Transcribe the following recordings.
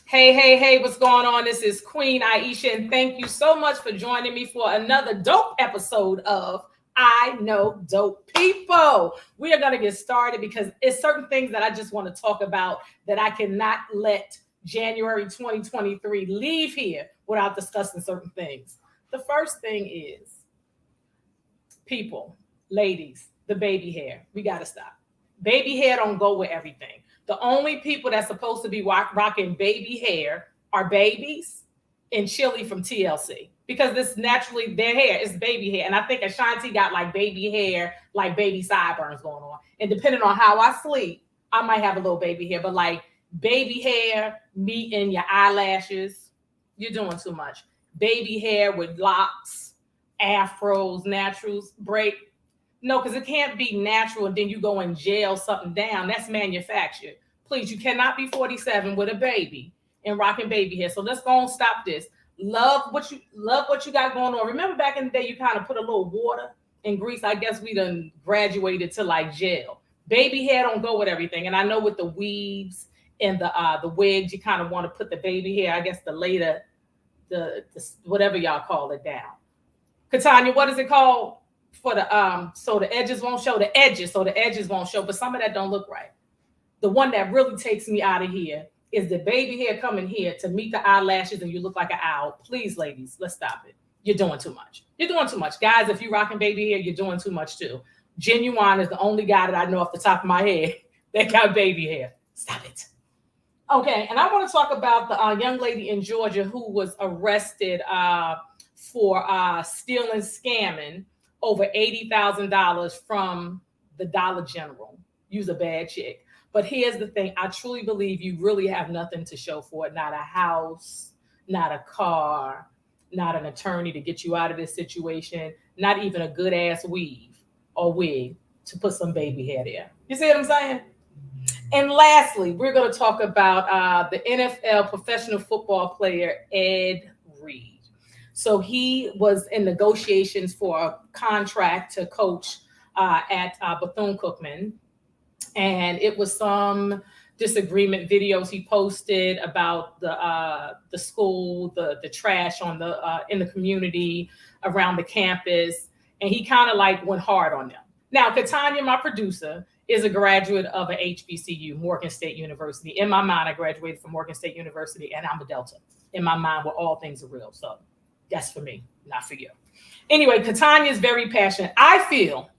Hey, what's going on? This is Queen Aishah, and thank you so much for joining me for another dope episode of I Know Dope People. We are going to get started because it's certain things that I just want to talk about that I cannot let January 2023 leave here without discussing certain things. The first thing is, people, ladies, the baby hair. We got to stop. Baby hair don't go with everything. The only people that's supposed to be rocking baby hair are babies and Chili from TLC, because this naturally their hair is baby hair. And I think Ashanti got like baby hair, like baby sideburns going on. And depending on how I sleep, I might have a little baby hair, but like baby hair meeting your eyelashes, you're doing too much. Baby hair with locks, afros, naturals, break. No, because it can't be natural and then you go and gel something down. That's manufactured. Please, you cannot be 47 with a baby and rocking baby hair. So let's go and stop this. Love what you got going on. Remember back in the day, you kind of put a little water and grease. I guess we done graduated to like gel. Baby hair don't go with everything. And I know with the weaves and the wigs, you kind of want to put the baby hair, I guess the later, the whatever y'all call it down. Katanya, what is it called? For the so the edges won't show, the edges won't show, but some of that don't look right. The one that really takes me out of here is the baby hair coming here to meet the eyelashes and you look like an owl. Please, ladies, let's stop it. You're doing too much. Guys, if you're rocking baby hair, you're doing too much too. Genuine is the only guy that I know off the top of my head that got baby hair. Stop it. Okay, and I want to talk about the young lady in Georgia who was arrested for stealing, scamming over $80,000 from the Dollar General. You's a bad chick. But here's the thing. I truly believe you really have nothing to show for it. Not a house, not a car, not an attorney to get you out of this situation, not even a good ass weave or wig to put some baby hair there. You see what I'm saying? And lastly, we're going to talk about the NFL professional football player, Ed Reed. So he was in negotiations for a contract to coach at Bethune-Cookman. And it was some disagreement videos he posted about the school, the trash on in the community around the campus. And he kind of like went hard on them. Now, Katanya, my producer, is a graduate of an HBCU, Morgan State University. In my mind, I graduated from Morgan State University, and I'm a Delta. In my mind, where all things are real. So that's for me, not for you. Anyway, Katanya is very passionate. I feel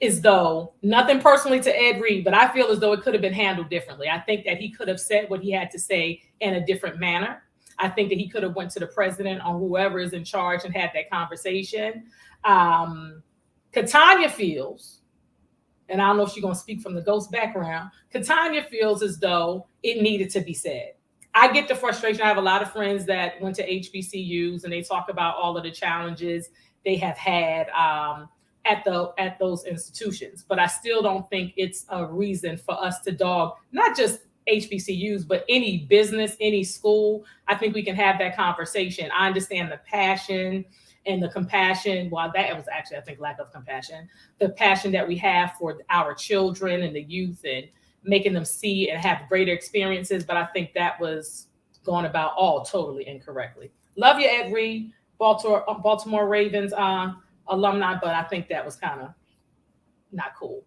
as though, nothing personally to Ed Reed, but I feel as though it could have been handled differently. I think that he could have said what he had to say in a different manner. I think that he could have went to the president or whoever is in charge and had that conversation. Katanya feels, and I don't know if she's going to speak from the ghost background, Katanya feels as though it needed to be said. I get the frustration. I have a lot of friends that went to HBCUs and they talk about all of the challenges they have had at those institutions. But I still don't think it's a reason for us to dog, not just HBCUs, but any business, any school. I think we can have that conversation. I understand the passion and the compassion. Well, that was actually, I think, lack of compassion. The passion that we have for our children and the youth and making them see and have greater experiences. But I think that was going about all totally incorrectly. Love you, Ed Reed, Baltimore Ravens alumni, but I think that was kind of not cool.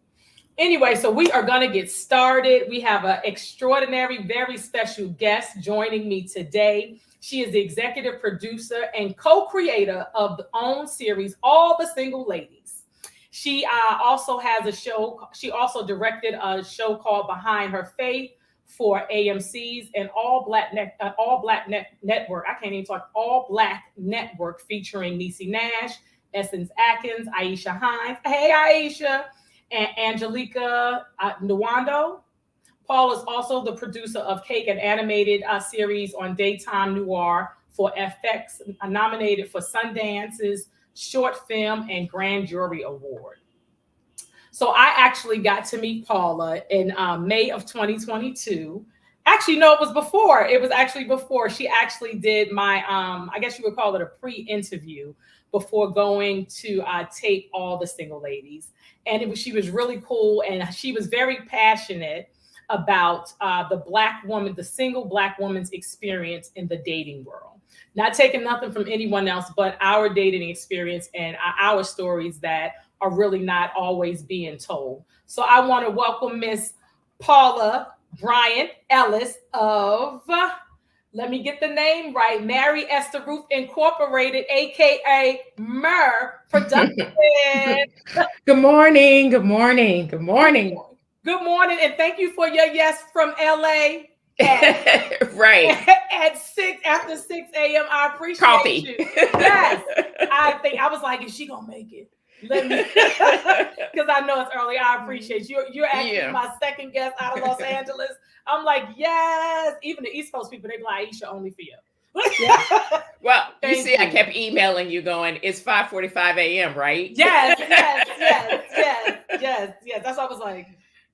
Anyway, so we are going to get started. We have an extraordinary, very special guest joining me today. She is the executive producer and co-creator of the own series, All the Single Ladies. She also has a show. She also directed a show called Behind Her Faith for AMC's and Network. I can't even talk. All Black Network featuring Niecy Nash, Essence Atkins, Aishah Hines. Hey, Aishah. And Angelica Nwando. Paul is also the producer of Cake, an animated series on daytime noir for FX, nominated for Sundance's Short Film and Grand Jury Award. So I actually got to meet Paula in May of 2022. Actually, no, it was before. It was actually before. She actually did my, I guess you would call it a pre-interview before going to tape All the Single Ladies. And she was really cool. And she was very passionate about the Black woman, the single Black woman's experience in the dating world. Not taking nothing from anyone else, but our dating experience and our stories that are really not always being told. So I want to welcome Miss Paula Bryant-Ellis of, let me get the name right, Mary Esther Ruth Incorporated, aka MER Productions. Good morning. Good morning. Good morning. Good morning, and thank you for your yes from LA. Right. After 6 a.m. I appreciate Coffee. You. Yes. I was like, is she gonna make it? Let me, because I know it's early. I appreciate you. You're actually my second guest out of Los Angeles. I'm like, yes. Even the East Coast people, they be like, Aishah, only for you. Yeah. Well, you see, I kept emailing you going, it's 5:45 a.m., right? Yes. That's why I was like,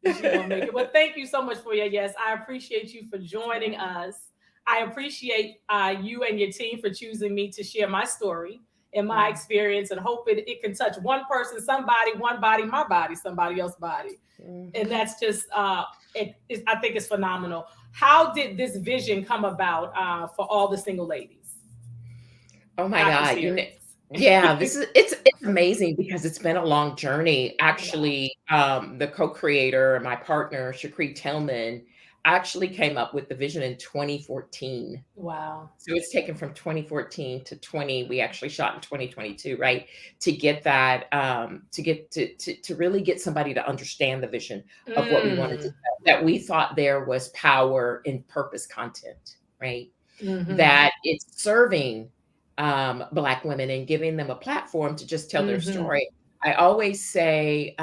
is she gonna make it? But thank you so much for your yes. I appreciate you for joining us. I appreciate you and your team for choosing me to share my story and my experience, and hope it can touch one person, somebody, one body, my body, somebody else's body. And that's just, I think it's phenomenal. How did this vision come about for All the Single Ladies? Oh my God. Yeah, it's amazing because it's been a long journey. Actually, the co-creator and my partner, Shakri Tillman, actually came up with the vision in 2014. Wow. So it's taken from 2014 to 20. We actually shot in 2022, right? To get that, to really get somebody to understand the vision of what we wanted to tell, that we thought there was power in purpose content, right? That it's serving Black women and giving them a platform to just tell their story. I always say,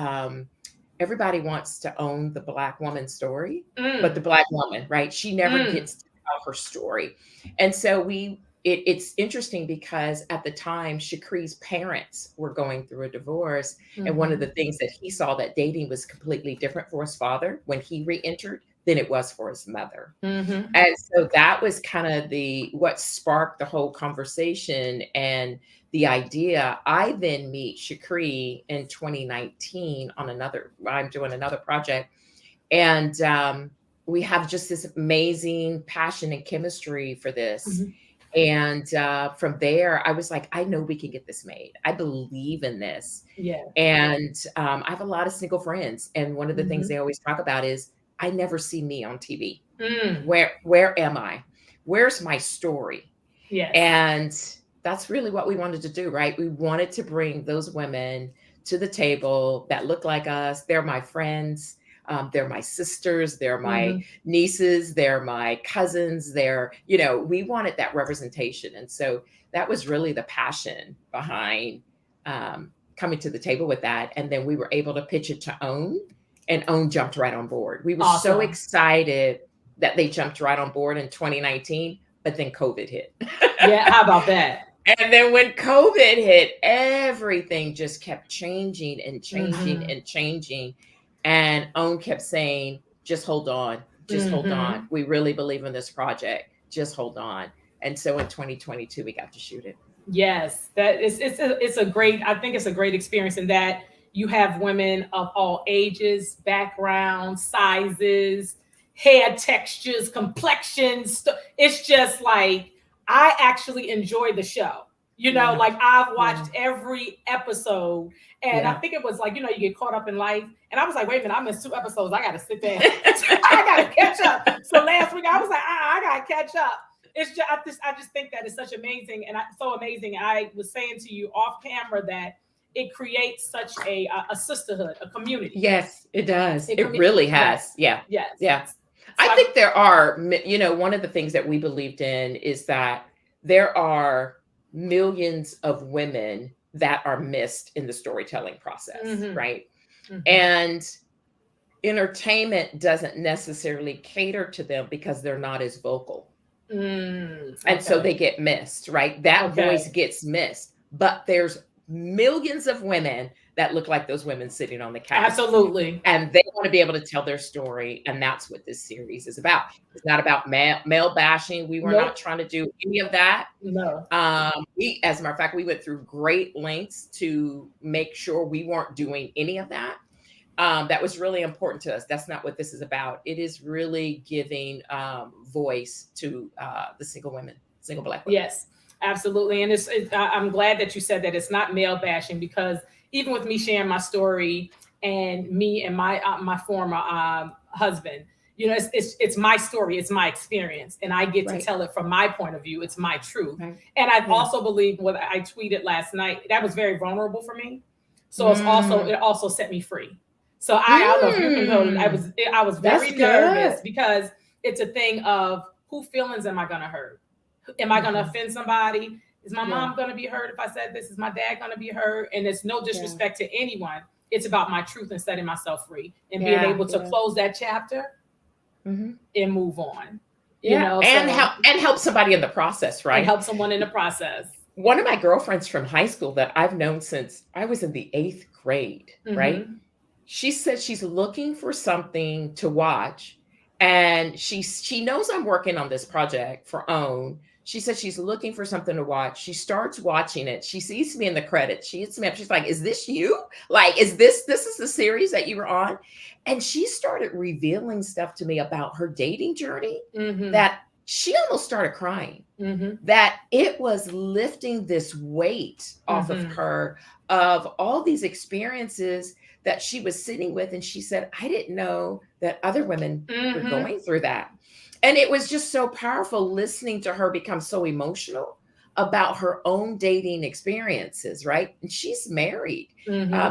everybody wants to own the Black woman story, but the Black woman, right? She never gets to tell her story. And so it's interesting because at the time, Shakri's parents were going through a divorce. And one of the things that he saw, that dating was completely different for his father when he re-entered than it was for his mother. And so that was kind of what sparked the whole conversation and the idea. I then meet Shakri in 2019 I'm doing another project. And we have just this amazing passion and chemistry for this. And from there, I was like, I know we can get this made. I believe in this. Yeah. And I have a lot of single friends. And one of the things they always talk about is, I never see me on TV. Where am I? Where's my story? Yes. And that's really what we wanted to do, right? We wanted to bring those women to the table that look like us. They're my friends. They're my sisters. They're my nieces. They're my cousins. We wanted that representation. And so that was really the passion behind coming to the table with that. And then we were able to pitch it to OWN. And OWN jumped right on board. We were so excited that they jumped right on board in 2019, but then COVID hit. Yeah, how about that? And then when COVID hit, everything just kept changing and changing and changing. And OWN kept saying, just hold on, just hold on. We really believe in this project. Just hold on. And so in 2022, we got to shoot it. Yes, it's a great experience in that you have women of all ages, backgrounds, sizes, hair textures, complexions. It's just like, I actually enjoy the show. You know, Yeah. like I've Yeah. watched every episode, and I Yeah. think it was like, you know, you get caught up in life. And I was like, wait a minute, I missed 2 episodes. I got to sit down. I got to catch up. So last week I was like, I got to catch up. It's just, I just think that it's such amazing, and so amazing. I was saying to you off camera that it creates such a sisterhood, a community. Yes, it does. It Yes, really has. Yeah. yes. Yeah. So I think there are, you know, one of the things that we believed in is that there are millions of women that are missed in the storytelling process, right? And entertainment doesn't necessarily cater to them because they're not as vocal. And so they get missed, right? That voice gets missed. But there's millions of women that look like those women sitting on the couch. Absolutely. And they want to be able to tell their story. And that's what this series is about. It's not about male bashing. We were not trying to do any of that. No. As a matter of fact, we went through great lengths to make sure we weren't doing any of that. That was really important to us. That's not what this is about. It is really giving voice to the single women, single Black women. Yes, absolutely. And I'm glad that you said that it's not male bashing, because even with me sharing my story and me and my former husband, you know, it's my story, it's my experience, and I get to tell it from my point of view. It's my truth. And I also believe what I tweeted last night, that was very vulnerable for me. So it also set me free. So I don't know if you can know, I was very nervous, because it's a thing of who feelings am I going to hurt? Am I going to offend somebody? Is my mom going to be hurt if I said this? Is my dad going to be hurt? And it's no disrespect to anyone. It's about my truth and setting myself free and being able to close that chapter and move on. You know, and help somebody in the process, right? And help someone in the process. One of my girlfriends from high school that I've known since I was in the 8th grade, right? She said she's looking for something to watch, and she knows I'm working on this project for OWN. She said she's looking for something to watch. She starts watching it. She sees me in the credits. She hits me up. She's like, "Is this you? Like, is this is the series that you were on?" And she started revealing stuff to me about her dating journey that she almost started crying. That it was lifting this weight off of her, of all these experiences that she was sitting with. And she said, I didn't know that other women were going through that. And it was just so powerful listening to her become so emotional about her own dating experiences, right? And she's married.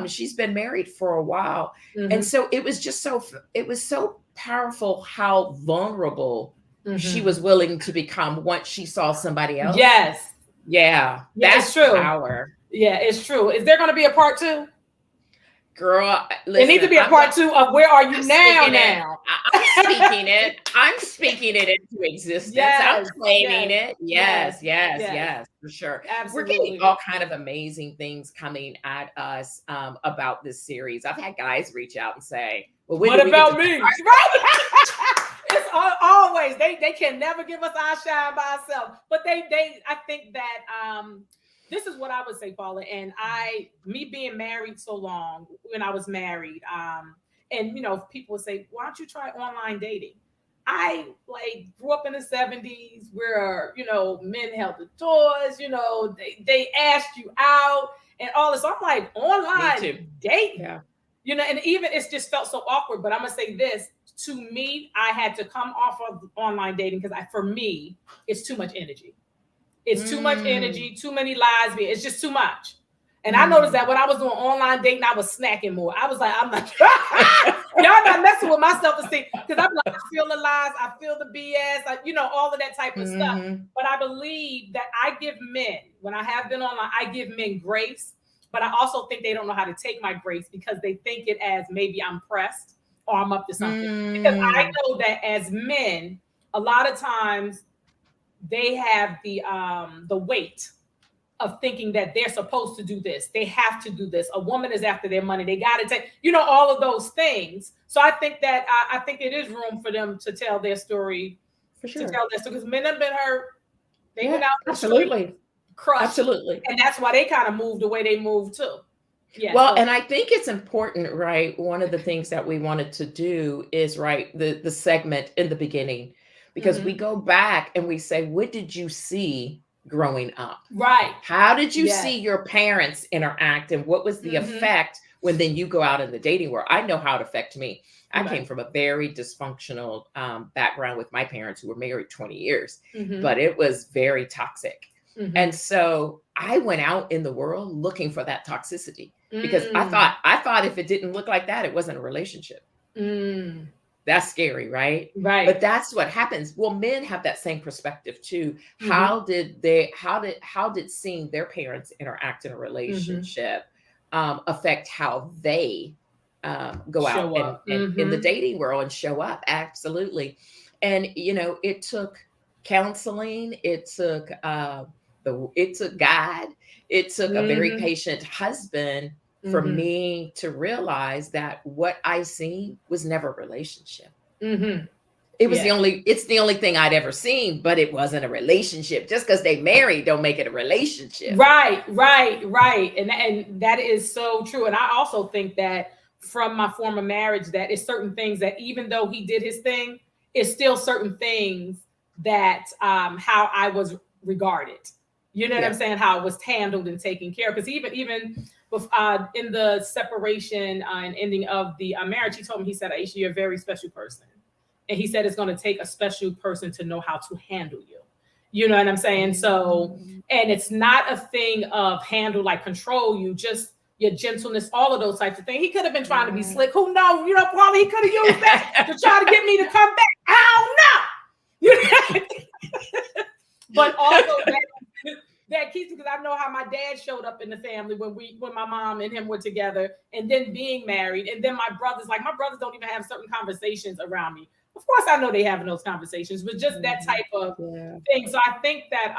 She's been married for a while. And so it was just it was so powerful how vulnerable she was willing to become once she saw somebody else. Yes. Yeah. That's true. Power. Yeah, it's true. Is there going to be a part 2? Girl, listen, it needs to be a part 2 of Where Are You Now? I'm speaking it into existence. I'm claiming it. Yes, for sure. Absolutely. We're getting all kind of amazing things coming at us about this series. I've had guys reach out and say, well, what about me? Right? It's always, they can never give us our shine by ourselves. But I think that this is what I would say, Paula. And me being married so long, when I was married, and you know, people would say, why don't you try online dating? I grew up in the 70s where, you know, men held the doors, you know, they asked you out and all this. So I'm like, online dating, you know, and even it's just felt so awkward. But I'm gonna say this, to me, I had to come off of online dating because for me, it's too much energy. It's too much energy, too many lies. It's just too much. And I noticed that when I was doing online dating, I was snacking more. I was like, y'all not messing with my self-esteem. Because I'm like, I feel the lies, I feel the BS, you know, all of that type of stuff. But I believe that I give men, when I have been online, I give men grace. But I also think they don't know how to take my grace because they think it as maybe I'm pressed or I'm up to something. Because I know that as men, a lot of times, they have the weight of thinking that they're supposed to do this. They have to do this. A woman is after their money. They got to take, you know, all of those things. So I think that I think it is room for them to tell their story. For sure. To tell their story. Because men have been hurt. They've been out absolutely crushed. Absolutely. And that's why they kind of moved the way they moved too. Yeah. Well, and I think it's important, right? One of the things that we wanted to do is the segment in the beginning. Because we go back and we say, what did you see growing up? Right. How did you Yes. see your parents interact, and what was the effect when then you go out in the dating world? I know how it affected me. I came Right. from a very dysfunctional background with my parents who were married 20 years, Mm-hmm. but it was very toxic. Mm-hmm. And so I went out in the world looking for that toxicity because I thought if it didn't look like that, it wasn't a relationship. Mm. That's scary, right? Right. But that's what happens. Well, men have that same perspective too. Mm-hmm. How did seeing their parents interact in a relationship affect how they go Show out up. and in the dating world and show up? Absolutely. And it took counseling, it took God, it took a very patient husband for me to realize that what I seen was never a relationship. It was it's the only thing I'd ever seen, but it wasn't a relationship. Just because they married don't make it a relationship. Right. And that is so true. And I also think that from my former marriage, that it's certain things that even though he did his thing, it's still certain things that how I was regarded. You know what I'm saying? How it was handled and taken care of. Because even with, in the separation and ending of the marriage, he told me, he said, Aisha, you're a very special person. And he said, it's going to take a special person to know how to handle you. You know what I'm saying? So, and it's not a thing of handle, like control you, just your gentleness, all of those types of things. He could have been trying to be slick. Who knows? Probably he could have used that to try to get me to come back. I don't know. But also that keeps, because I know how my dad showed up in the family when my mom and him were together, and then being married, and then my brothers don't even have certain conversations around me. Of course, I know they having those conversations, but just that type of thing. So I think that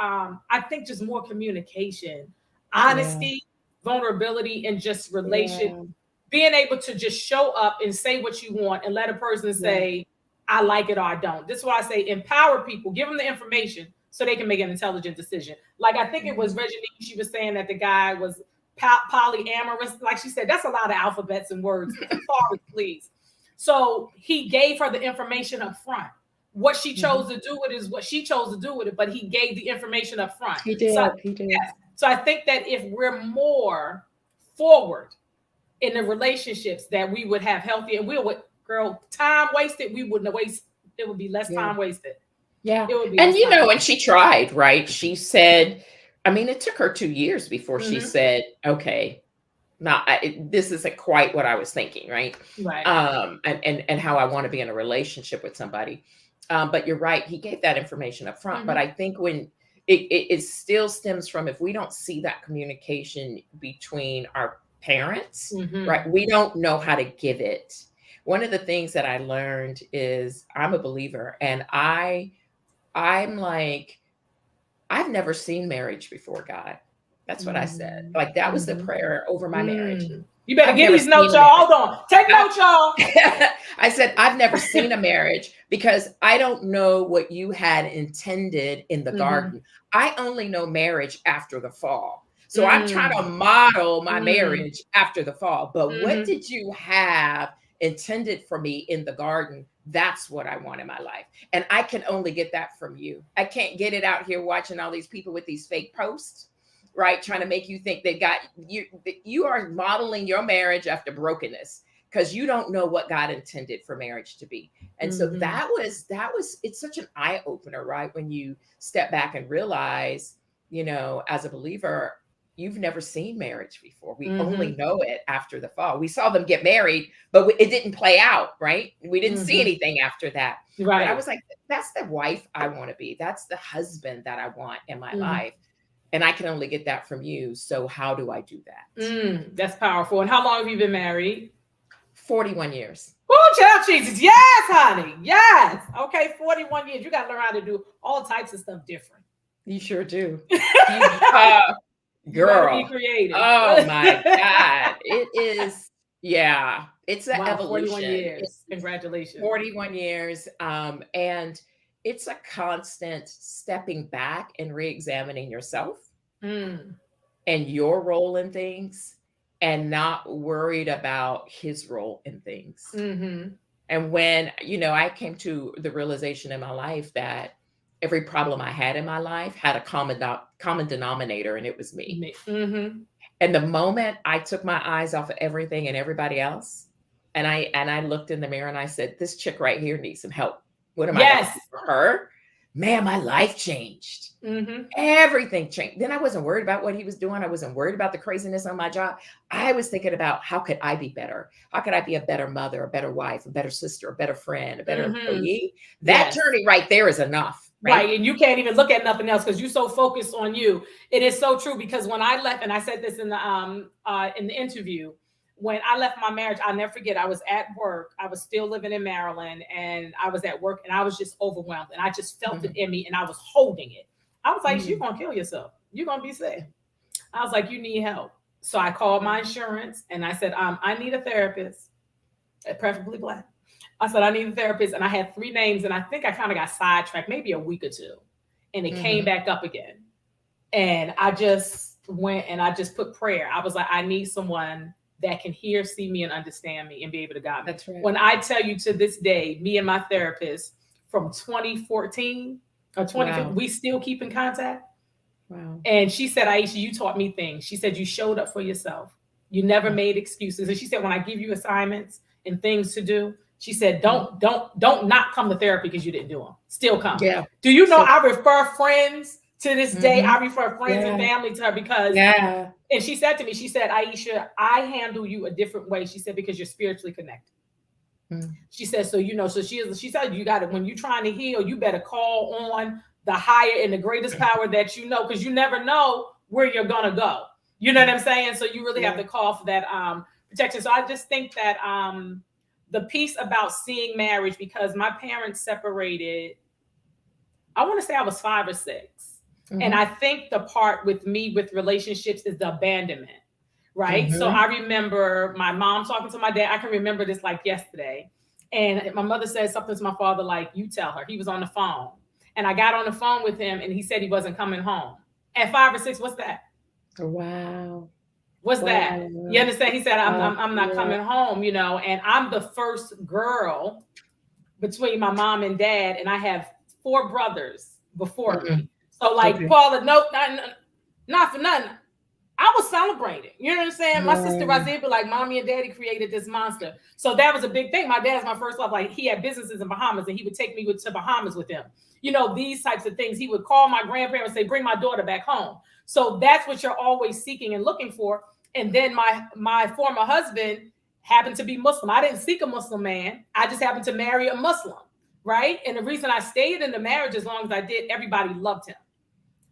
just more communication, honesty, vulnerability, and just being able to just show up and say what you want and let a person say, I like it or I don't. This is why I say empower people, give them the information so they can make an intelligent decision. Like I think it was Reggie, she was saying that the guy was polyamorous. Like she said, that's a lot of alphabets and words. Sorry, please. So he gave her the information up front. What she chose to do with it is what she chose to do with it, but he gave the information up front. He did. He did. Yes. So I think that if we're more forward in the relationships, that we would have healthy, and time wasted, we wouldn't waste. It would be less time wasted. Yeah. And and she tried, right? She said, I mean, it took her 2 years before she said, okay, this isn't quite what I was thinking, right? Right. And how I want to be in a relationship with somebody. But you're right, he gave that information up front. But I think when it still stems from, if we don't see that communication between our parents, right? We don't know how to give it. One of the things that I learned is, I'm a believer, and I'm like, I've never seen marriage before, God. That's what I said. Like, that was the prayer over my marriage. You better get these notes, y'all. Hold on. Take notes, y'all. I said, I've never seen a marriage because I don't know what you had intended in the garden. I only know marriage after the fall. So I'm trying to model my marriage after the fall. But what did you have intended for me in the garden? That's what I want in my life. And I can only get that from you. I can't get it out here watching all these people with these fake posts, right? Trying to make you think they got you. You are modeling your marriage after brokenness because you don't know what God intended for marriage to be. And so that was, it's such an eye opener, right? When you step back and realize, as a believer, you've never seen marriage before. We only know it after the fall. We saw them get married, but it didn't play out, right? We didn't see anything after that. Right. But I was like, that's the wife I want to be. That's the husband that I want in my life. And I can only get that from you. So how do I do that? That's powerful. And how long have you been married? 41 years. Oh, child Jesus. Yes, honey. Yes. Okay, 41 years. You got to learn how to do all types of stuff different. You sure do. Girl, be creative. Oh my God. It is, it's an evolution. 41 years. Congratulations. 41 years. And it's a constant stepping back and re-examining yourself and your role in things, and not worried about his role in things. And when, I came to the realization in my life that every problem I had in my life had a common denominator, and it was me. Mm-hmm. And the moment I took my eyes off of everything and everybody else, and I looked in the mirror and I said, "This chick right here needs some help. What am I going to Yes. do for her?" Man, my life changed. Mm-hmm. Everything changed. Then I wasn't worried about what he was doing. I wasn't worried about the craziness on my job. I was thinking about, how could I be better? How could I be a better mother, a better wife, a better sister, a better friend, a better employee? That Yes. journey right there is enough. Right. And you can't even look at nothing else because you're so focused on you. It is so true, because when I left, and I said this in the interview, when I left my marriage, I'll never forget, I was at work. I was still living in Maryland, and I was at work, and I was just overwhelmed, and I just felt it in me, and I was holding it. I was like, you're going to kill yourself. You're going to be sick. I was like, you need help. So I called my insurance and I said, I need a therapist, preferably Black. I said, I need a therapist. And I had 3 names, and I think I kind of got sidetracked maybe a week or 2. And it came back up again. And I just went and I just put prayer. I was like, I need someone that can hear, see me, and understand me and be able to guide me. That's right. When I tell you, to this day, me and my therapist from 2014 or 2015, we still keep in contact. Wow. And she said, Aishah, you taught me things. She said, you showed up for yourself. You never made excuses. And she said, when I give you assignments and things to do, she said, don't not come to therapy because you didn't do them. Still come. Yeah. Do you know, I refer friends to this day. I refer friends and family to her because, and she said to me, she said, Aishah, I handle you a different way. She said, because you're spiritually connected. She said, so, she said, you got it. When you're trying to heal, you better call on the higher and the greatest power that you know, because you never know where you're going to go. You know what I'm saying? So you really have to call for that protection. So I just think that the piece about seeing marriage, because my parents separated, I want to say I was 5 or 6. And I think the part with me with relationships is the abandonment, right? So I remember my mom talking to my dad. I can remember this like yesterday. And my mother said something to my father, like, you tell her. He was on the phone. And I got on the phone with him, and he said he wasn't coming home. At 5 or 6, what's that? Wow. What's that? You understand? He said, I'm not coming home, and I'm the first girl between my mom and dad, and I have 4 brothers before me. So like, Paula, no, not for nothing, I was celebrating. You know what I'm saying? My sister Razia be like, mommy and daddy created this monster. So that was a big thing. My dad's my first love. Like, he had businesses in Bahamas, and he would take me to Bahamas with him. These types of things. He would call my grandparents and say, bring my daughter back home. So that's what you're always seeking and looking for. And then my former husband happened to be Muslim. I didn't seek a Muslim man. I just happened to marry a Muslim, right? And the reason I stayed in the marriage as long as I did, everybody loved him.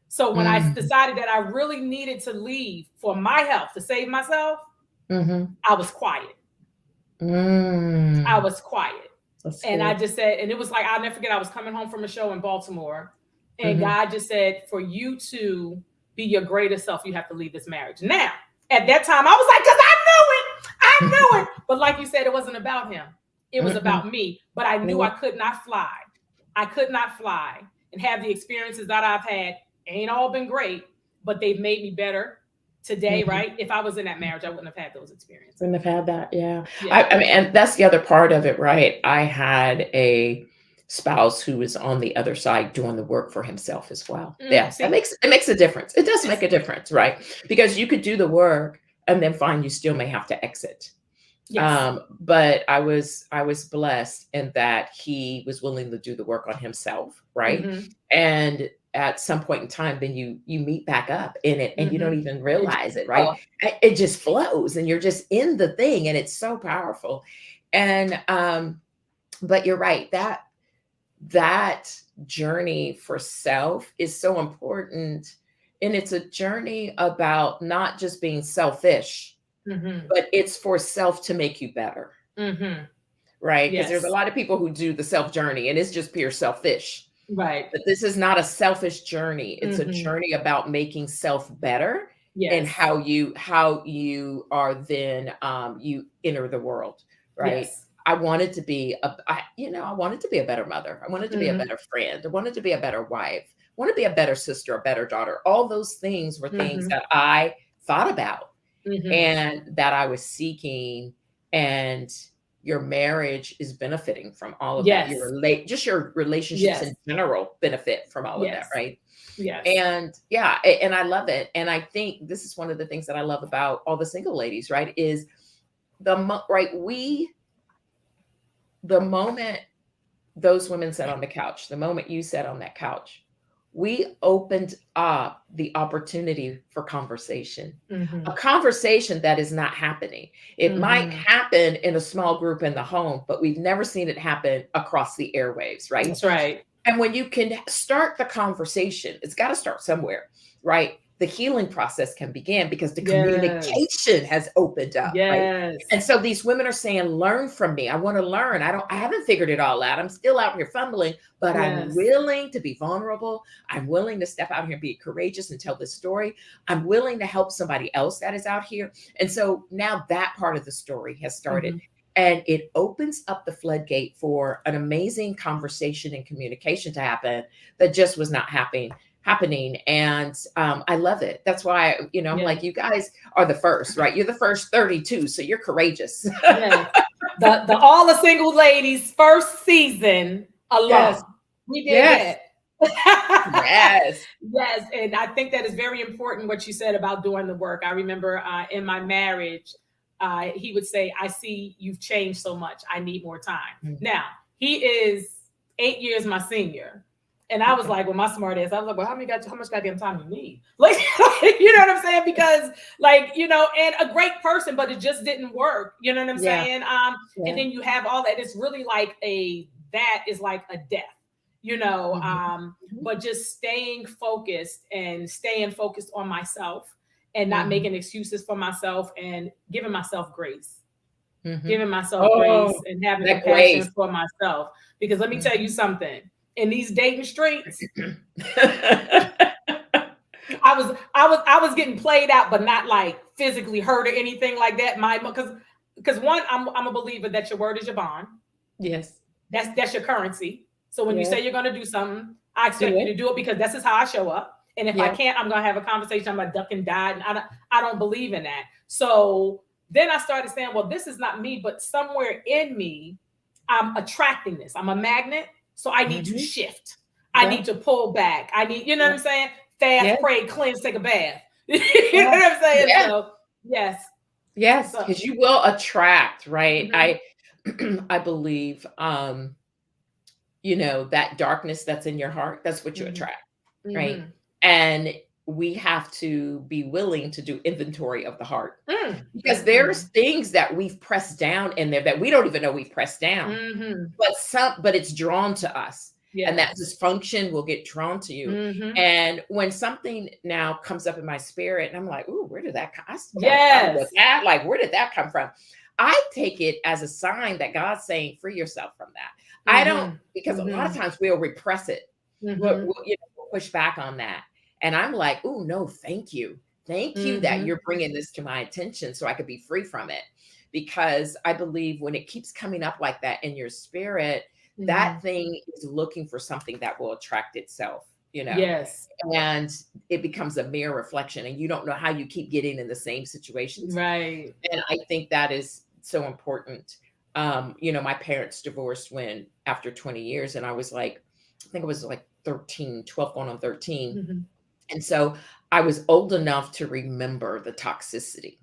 So when I decided that I really needed to leave for my health, to save myself, I was quiet. I was quiet. And I just said, and it was like, I'll never forget, I was coming home from a show in Baltimore, and God just said, for you to be your greatest self, you have to leave this marriage. Now, at that time, I was like, because I knew it. But like you said, it wasn't about him. It was about me. But I knew I could not fly. I could not fly and have the experiences that I've had. Ain't all been great, but they've made me better today, right? If I was in that marriage, I wouldn't have had those experiences. Wouldn't have had that, I mean, and that's the other part of it, right? I had a spouse who was on the other side doing the work for himself as well. It makes a difference. It does make a difference, right? Because you could do the work and then find you still may have to exit. But I was blessed in that he was willing to do the work on himself, right? And at some point in time, then you meet back up in it, and you don't even realize it, right? It just flows, and you're just in the thing, and it's so powerful. And but you're right, that journey for self is so important, and it's a journey about not just being selfish, but it's for self to make you better, right? Because there's a lot of people who do the self journey, and it's just pure selfish. Right. But this is not a selfish journey. It's a journey about making self better, and how you are then you enter the world, right? I wanted to be I wanted to be a better mother. I wanted to be a better friend. I wanted to be a better wife. I want to be a better sister, a better daughter. All those things were things that I thought about and that I was seeking, and your marriage is benefiting from all of that. Yes. Just your relationships Yes. in general benefit from all of that, Yes. right? Yes. And yeah, and I love it. And I think this is one of the things that I love about all the single ladies, right? Is the moment those women sat on the couch, the moment you sat on that couch, we opened up the opportunity for conversation. Mm-hmm. A conversation that is not happening. It might happen in a small group in the home, but we've never seen it happen across the airwaves, right? That's right. And when you can start the conversation, it's got to start somewhere, right? The healing process can begin because the communication has opened up, right? Yes. And so these women are saying, learn from me. I want to learn. I haven't figured it all out. I'm still out here fumbling, but I'm willing to be vulnerable. I'm willing to step out here and be courageous and tell this story. I'm willing to help somebody else that is out here. And so now that part of the story has started. And it opens up the floodgate for an amazing conversation and communication to happen that just was not happening. And I love it. That's why, I'm like, you guys are the first, right? You're the first 32. So you're courageous. Yes. The All the Single Ladies first season alone. Yes. We did that. Yes. Yes. And I think that is very important what you said about doing the work. I remember in my marriage, he would say, I see you've changed so much. I need more time. Now, he is 8 years my senior. And I was like, well, my smart ass, I was like, well, how much goddamn time do you need? Like, you know what I'm saying? Because and a great person, but it just didn't work. You know what I'm saying? And then you have all that. It's really like that is like a death, but just staying focused on myself and not making excuses for myself and giving myself grace. Giving myself grace and having compassion for myself. Because let me tell you something. In these dating streets, I was getting played out, but not like physically hurt or anything like that. Because one, I'm a believer that your word is your bond. Yes, that's your currency. So when you say you're going to do something, I expect you to do it because this is how I show up. And if I can't, I'm going to have a conversation. I'm going to duck and dive. And I don't believe in that. So then I started saying, well, this is not me, but somewhere in me, I'm attracting this. I'm a magnet. So I need to shift. I need to pull back. I need, you know what I'm saying? Fast, pray, cleanse, take a bath. You know what I'm saying? Yeah. So yes. Yes, because you will attract, right? I believe that darkness that's in your heart, that's what you attract, right? And we have to be willing to do inventory of the heart because there's things that we've pressed down in there that we don't even know we've pressed down, but it's drawn to us. And that dysfunction will get drawn to you. And when something now comes up in my spirit and I'm like, ooh, where did that come? Like, where did that come from? I take it as a sign that God's saying, free yourself from that. I don't, because a lot of times we'll repress it. We'll push back on that. And I'm like, oh, no, thank you. Thank you that you're bringing this to my attention so I could be free from it. Because I believe when it keeps coming up like that in your spirit, that thing is looking for something that will attract itself, Yes. And it becomes a mirror reflection and you don't know how you keep getting in the same situations. Right. And I think that is so important. My parents divorced after 20 years and I was like, I think it was like 12 going on 13. And so I was old enough to remember the toxicity,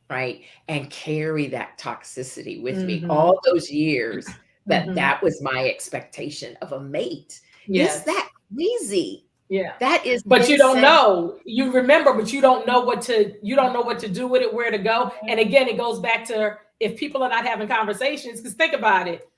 right? And carry that toxicity with me all those years that was my expectation of a mate. Yes. Is that crazy? Yeah. That is, but insane. You don't know, you remember, but you don't know what to do with it, where to go. And again, it goes back to if people are not having conversations, because think about it,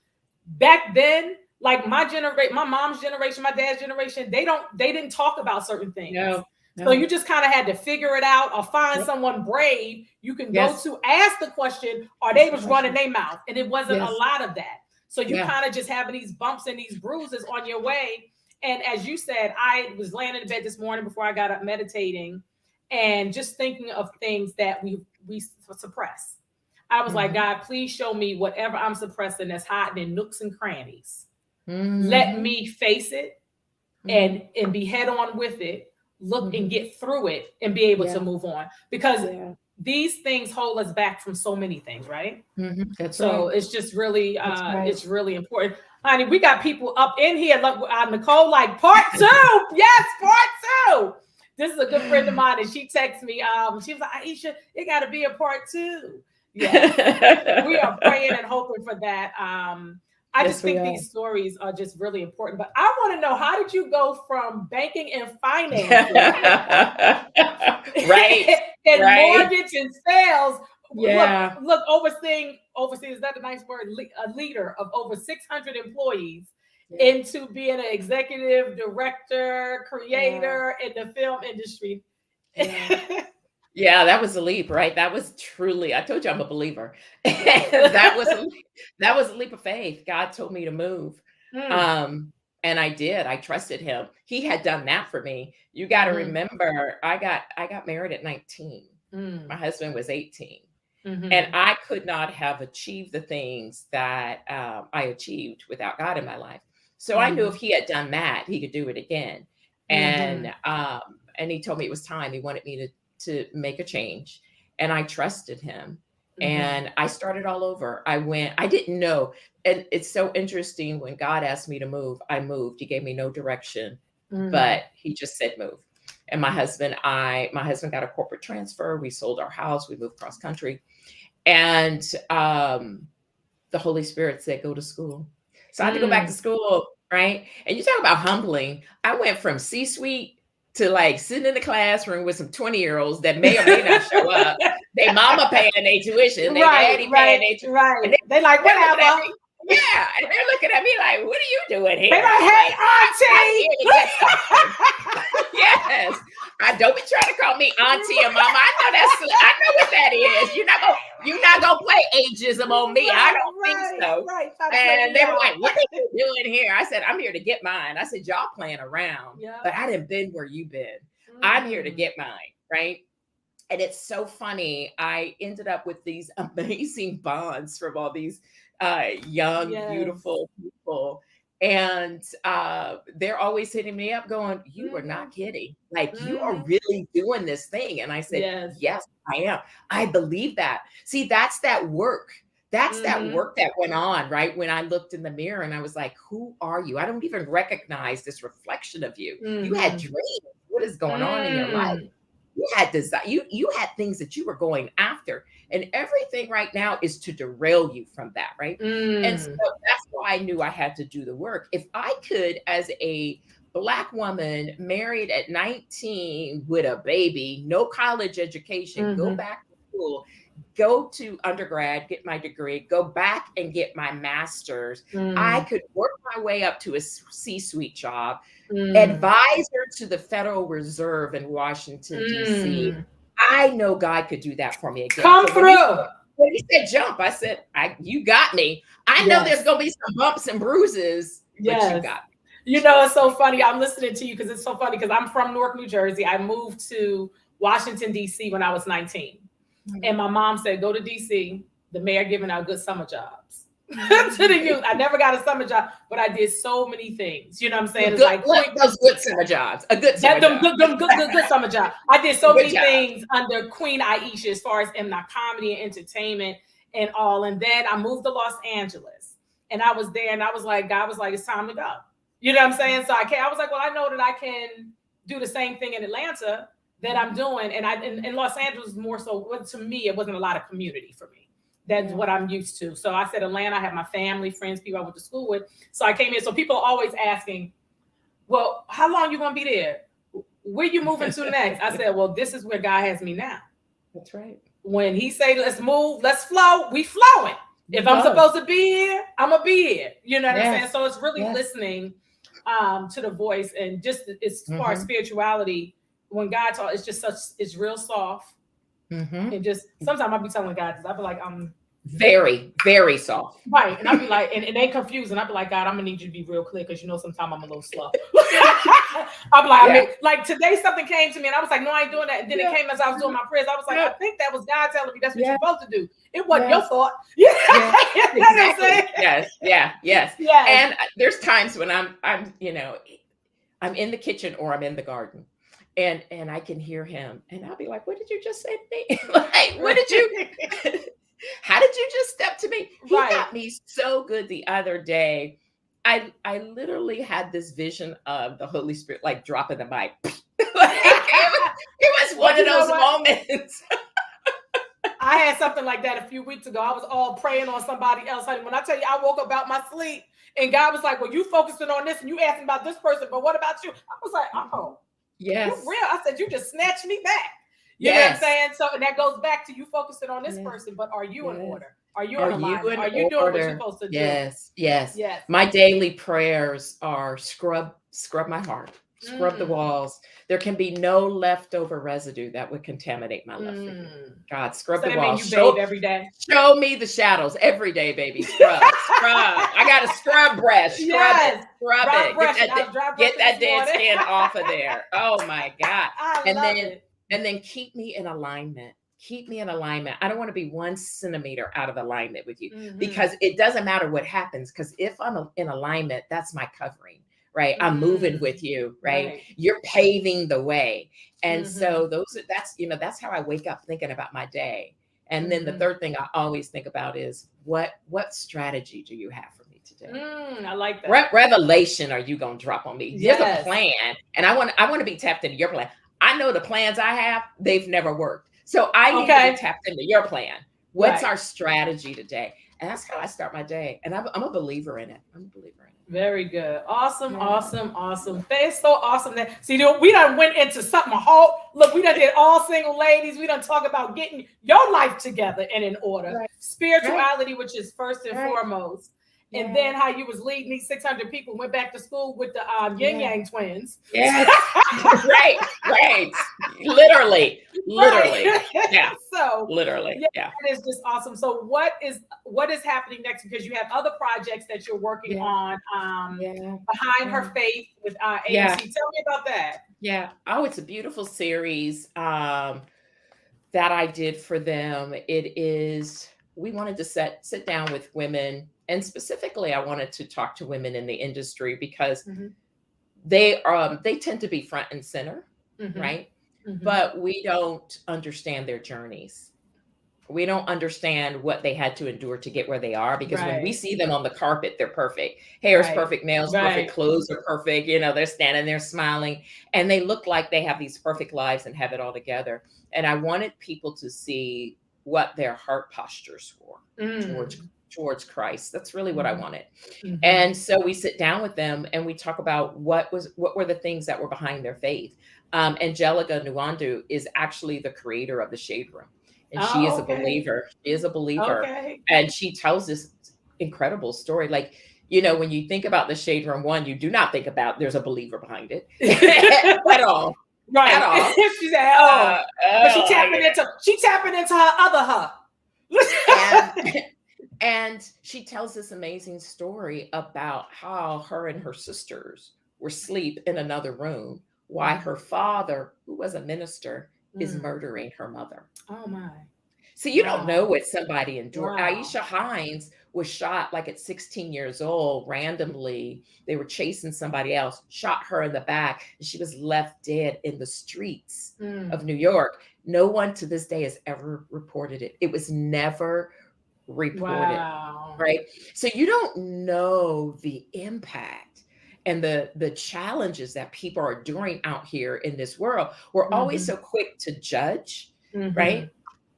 back then, like my generation, my mom's generation, my dad's generation, they didn't talk about certain things. No. So you just kind of had to figure it out or find someone brave you can go to, ask the question, or they was running their mouth. And it wasn't a lot of that. So you kind of just having these bumps and these bruises on your way. And as you said, I was laying in bed this morning before I got up meditating and just thinking of things that we suppress. I was like, God, please show me whatever I'm suppressing that's hiding in nooks and crannies. Let me face it and be head on with it, look and get through it and be able to move on. Because these things hold us back from so many things, right? That's So right. it's just really, That's right. it's really important. Honey, we got people up in here. Look, Nicole, like part two. Yes, part two. This is a good friend of mine, and she texted me. She was like, Aishah, it got to be a part two. Yes, we are praying and hoping for that. I Yes, just we think are. these stories are just really important. But I want to know, how did you go from banking and finances Right. and Right. mortgage and sales? Yeah. Look, overseeing, is that a nice word? A leader of over 600 employees, Yeah. into being an executive director, Yeah. creator in the film industry. Yeah. Yeah, that was a leap, right? That was truly, I told you I'm a believer. That was a leap of faith. God told me to move. Mm, Um, and I did. I trusted him. He had done that for me. You got to mhm, remember, I got married at 19. My mm, husband was 18. And mhm, I could not have achieved the things that I achieved without God in my life. So I knew if mhm, he had done that, he could do it again. mhm, And he told me it was time. He wanted me to make a change, and I trusted him. mhm, And I started all over. I didn't know. And it's so interesting, when God asked me to move, I moved. He gave me no direction, mm, but he just said move. And my husband got a corporate transfer. We sold our house. We moved cross country, and the Holy Spirit said, go to school. So I had to go back to mm. school, right? And you talk about humbling. I went from C-suite to like sitting in the classroom with some 20-year-olds that may or may not show up. They mama paying their tuition, they Right, daddy paying right, their tuition. And right. They like, they're looking at whatever. me. Yeah. And they're looking at me like, what are you doing They here? like, I'm hey, like, I'm auntie. here to get something. Yes. I don't be trying to call me auntie or mama. I know what that is. You're not gonna play ageism on me. I Right, don't think right, so. right. Try to play And me they were out. like, what are you doing here? I said, I'm here to get mine. I said, y'all playing around, Yeah. but I didn't been where you've been. I'm here to Mm-hmm. get mine, right? And it's so funny. I ended up with these amazing bonds from all these young, Yes. beautiful people. And they're always hitting me up going, you were Mm-hmm. not kidding. Like, you are Mm-hmm. really doing this thing. And I said, Yes. yes, I am. I believe that. See, that's that work. That's that Mm-hmm. work that went on, right? When I looked in the mirror and I was like, who are you? I don't even recognize this reflection of you. You had Mm-hmm. dreams. What is going on in your life? Mm. You had desire. You had things that you were going after, and everything right now is to derail you from that, right? And so Mm. that's why I knew I had to do the work. If I could, as a Black woman married at 19 with a baby, no college education, go Mm-hmm. back to school, go to undergrad, get my degree, go back and get my master's, I Mm. could work my way up to a C-suite job, Mm. advisor to the Federal Reserve in Washington, D.C. Mm. I know God could do that for me again. Come So through. when he said jump, I said, you got me. I know there's Yes. gonna be some bumps and bruises, but you Yes. got You know, it's so funny. I'm listening to you because it's so funny, because I'm from Newark, New Jersey. I moved to Washington, D.C. when I was 19. me. And my mom said, go to DC. The mayor giving out good summer jobs to the Mhm. youth. I never got a summer job, but I did so many things. You know what I'm saying? The It's good, like look, quick. those good summer jobs, a good That summer job, good summer job. I did a so good many job. things under Queen Aishah, as far as in my comedy and entertainment and all. And then I moved to Los Angeles, and I was there, and I was like, God was like, it's time to go. You know what I'm saying? So I was like, well, I know that I can do the same thing in Atlanta that I'm doing. And in Los Angeles, more so, well, to me, it wasn't a lot of community for me. That's Yeah. what I'm used to. So I said Atlanta, I have my family, friends, people I went to school with. So I came here. So people are always asking, well, how long you gonna be there? Where you moving to next? I said, well, this is where God has me now. That's right. When he say, let's move, let's flow, we flowing. If I'm Go. supposed to be here, I'm gonna be here. You know what I'm saying? Yes. So it's really Yes. listening to the voice, and just as far as Mm-hmm. spirituality, when God talks, it's just such, it's real soft. Mm-hmm. And just sometimes I'll be telling God this. I'll be like, Very, very soft. right. And I'll be like, and they confused, and I'll be like, God, I'm gonna need you to be real clear, because you know sometimes I'm a little slow. I'll be like, I Yeah. mean, like today something came to me, and I was like, no, I ain't doing that. And then Yeah. it came as I was doing my prayers. I was like, Yeah. I think that was God telling me that's what Yeah. you're supposed to do. It wasn't Yeah. your thought. Yeah. Yeah. You know what I'm Exactly. saying? Yes. Yeah. Yes. Yes. And there's times when I'm in the kitchen or I'm in the garden, And I can hear him, and I'll be like, "What did you just say to me? Like, what did you? How did you just step to me?" He Right. got me so good the other day. I literally had this vision of the Holy Spirit like dropping the mic. Like, it was Well, one of you know those what? moments. I had something like that a few weeks ago. I was all praying on somebody else. Honey, when I tell you I woke up out my sleep and God was like, "Well, you focusing on this and you asking about this person, but what about you?" I was like, "Oh, you Yes. real?" I said, "You just snatched me back." You know what I'm Yes. saying? So, and that goes back to you focusing on this Yes. person, but are you in Yes. order? Are you in Are you alignment? in Are you doing what you're order? supposed to do? Yes, yes. Yes. My daily prayers are scrub my heart, scrub the Mm, walls. There can be no leftover residue that would contaminate my love for you. mm. God, scrub So the that means walls. you bathe Show every day. show me the shadows every day, baby. Scrub, scrub. I got a scrub brush. Scrub it, Yes. scrub Dry it. brushing. I was dry Get brushing that this dead morning. skin off of there. Oh my God. I And love then it. and then keep me in alignment. Keep me in alignment. I don't want to be 1 centimeter out of alignment with you, Mm-hmm. because it doesn't matter what happens. Because if I'm in alignment, that's my covering, right? I'm moving Mm, with you, right? right. You're paving the way. And Mm-hmm. so that's how I wake up thinking about my day. And then the Mm-hmm. third thing I always think about is what strategy do you have for me today? I like What that. revelation are you going to drop on me? Here's a Yes. plan, and I want to be tapped into your plan. I know the plans I have, they've never worked. So I need to be Okay. tapped into your plan. What's Right. our strategy today? And that's how I start my day. And I'm a believer in it. I'm a believer in Very good. Awesome, it. awesome, awesome. It's so awesome that see we done went into something whole. Look, we done did all single ladies. We done talk about getting your life together and in order. Right, right, Spirituality, which is first and right. foremost. And Yeah, then how you was leading these 600 people, went back to school with the yin yeah. yang twins. Yes. Right, right. Literally, Right. literally. Yeah, So literally. yeah, Yeah, that is just awesome. So what is happening next? Because you have other projects that you're working yeah, on yeah, behind yeah. her faith with Yeah. AMC. Tell me about that. Yeah. Oh, it's a beautiful series that I did for them. It is, we wanted to sit down with women, and specifically, I wanted to talk to women in the industry because Mm-hmm. they tend to be front and center, Mm-hmm. right? Mm-hmm. But we don't understand their journeys. We don't understand what they had to endure to get where they are, because when we Right. see them on the carpet, they're perfect. Hair's Right. perfect, nails perfect, Right. clothes are perfect. They're standing there smiling, and they look like they have these perfect lives and have it all together. And I wanted people to see what their heart postures were towards Mm. towards Christ. That's really what I Mm-hmm. wanted. Mm-hmm. And so we sit down with them and we talk about what were the things that were behind their faith. Angelica Nwandu is actually the creator of the Shade Room, and she is Oh, a okay. believer. She is a believer, Okay. and she tells this incredible story. Like, when you think about the Shade Room one, you do not think about there's a believer behind it at all, at Right. all. She said, "Oh," but Oh, she tapping into her other her. and and she tells this amazing story about how her and her sisters were asleep in another room, why her father, who was a minister, is Mm. murdering her mother. Oh my. So you don't know Wow. what somebody endured. Wow. Aisha Hines was shot like at 16 years old randomly. They were chasing somebody else, shot her in the back, and she was left dead in the streets Mm. of New York. No one to this day has ever reported it. It was never reported, Wow. right? So you don't know the impact and the challenges that people are doing out here in this world. We're always Mm-hmm. so quick to judge, Mm-hmm. right?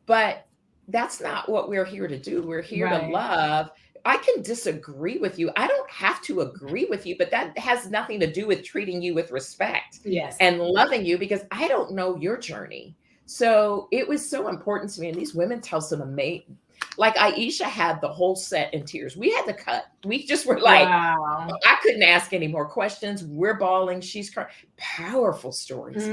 But that's not what we're here to do. We're here to Right. love. I can disagree with you. I don't have to agree with you, but that has nothing to do with treating you with respect Yes. and loving you, because I don't know your journey. So it was so important to me. And these women tell some amazing, like Aisha had the whole set in tears. We had to cut. We just were like, Wow. I couldn't ask any more questions. We're bawling. She's crying. Powerful stories.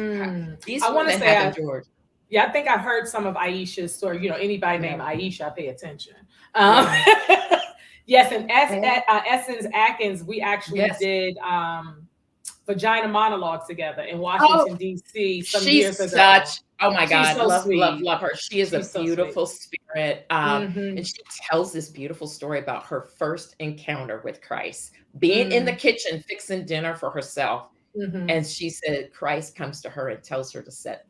These I want to women say, have endured. yeah, I think I've heard some of Aisha's story. Anybody Yeah. named Aisha, I pay attention. Yeah. Yes, and Yeah. Essence Atkins, we actually Yes. did vagina monologue together in Oh, Washington, D.C. some years she's ago. such, oh my She's God, so love, love, sweet. love her. She is a She's so sweet. beautiful spirit. Mm-hmm. And she tells this beautiful story about her first encounter with Christ, being in the kitchen, fixing dinner for herself. Mhm. And she said Christ comes to her and tells her to set